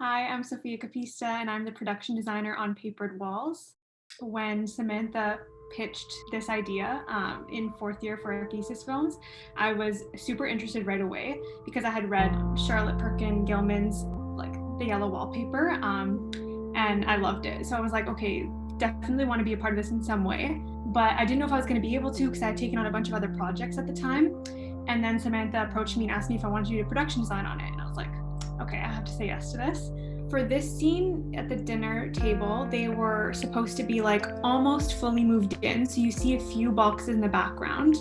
Hi, I'm Sofia Capista, and I'm the production designer on Papered Walls. When Samantha pitched this idea in fourth year for our thesis films, I was super interested right away because I had read Charlotte Perkin Gilman's like The Yellow Wallpaper, and I loved it. So I was like, okay, definitely want to be a part of this in some way. But I didn't know if I was going to be able to because I had taken on a bunch of other projects at the time. And then Samantha approached me and asked me if I wanted to do a production design on it, and I was like, okay, I have to say yes to this. For this scene at the dinner table, they were supposed to be like almost fully moved in. So you see a few boxes in the background,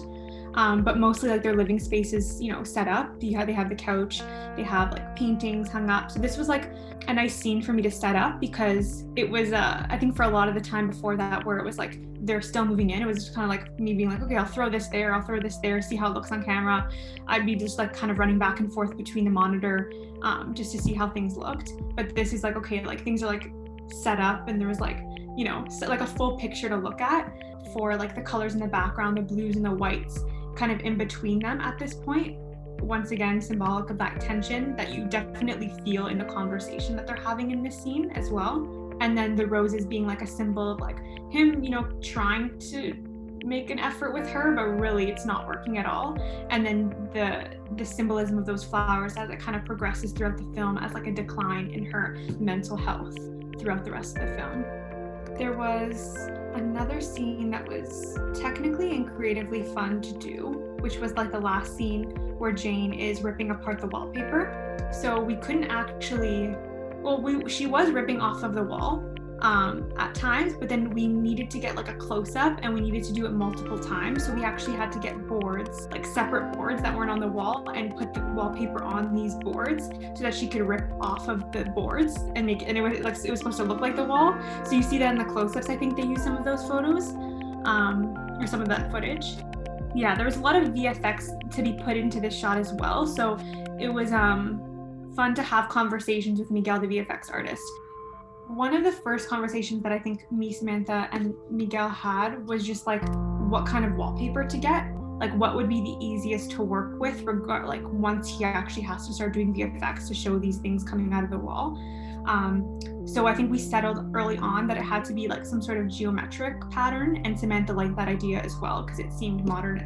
but mostly like their living spaces, set up. They have the couch, they have like paintings hung up. So this was like a nice scene for me to set up because it was, I think for a lot of the time before that, where it was like they're still moving in, it was just kind of like me being like, okay, I'll throw this there, see how it looks on camera. I'd be just like kind of running back and forth between the monitor just to see how things looked. But this is like, okay, like things are like set up and there was like, like a full picture to look at for like the colors in the background, the blues and the whites kind of in between them at this point. Once again, symbolic of that tension that you definitely feel in the conversation that they're having in this scene as well. And then the roses being like a symbol of like him, trying to make an effort with her, but really it's not working at all. And then the symbolism of those flowers as it kind of progresses throughout the film as like a decline in her mental health throughout the rest of the film. There was another scene that was technically and creatively fun to do, which was like the last scene where Jane is ripping apart the wallpaper. So we couldn't actually, she was ripping off of the wall at times, but then we needed to get like a close-up and we needed to do it multiple times. So we actually had to get boards, like separate boards that weren't on the wall, and put the wallpaper on these boards so that she could rip off of the boards and make it, and it was supposed to look like the wall. So you see that in the close-ups. I think they used some of those photos or some of that footage. Yeah, there was a lot of VFX to be put into this shot as well. So it was fun to have conversations with Miguel, the VFX artist. One of the first conversations that I think me, Samantha, and Miguel had was just like what kind of wallpaper to get, like what would be the easiest to work with, like once he actually has to start doing VFX to show these things coming out of the wall. So I think we settled early on that it had to be like some sort of geometric pattern, and Samantha liked that idea as well because it seemed modern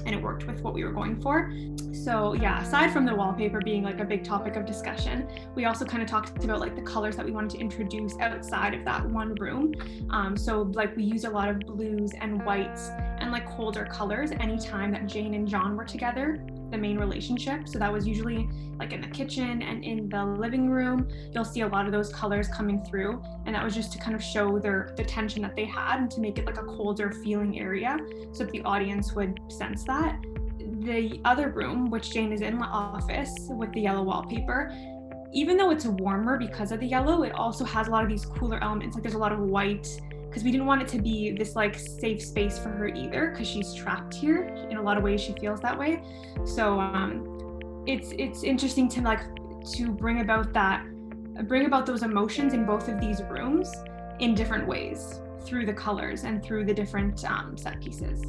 and it worked with what we were going for. So yeah, aside from the wallpaper being like a big topic of discussion, we also kind of talked about like the colors that we wanted to introduce outside of that one room. So like we used a lot of blues and whites and like colder colors anytime that Jane and John were together, the main relationship. So that was usually like in the kitchen and in the living room. You'll see a lot of those colors coming through, and that was just to kind of show the tension that they had and to make it like a colder feeling area so that the audience would sense that. The other room, which Jane is in, the office with the yellow wallpaper, even though it's warmer because of the yellow, it also has a lot of these cooler elements. Like there's a lot of white, because we didn't want it to be this like safe space for her either, because she's trapped here. In a lot of ways she feels that way. So it's interesting to bring about those emotions in both of these rooms in different ways through the colors and through the different set pieces.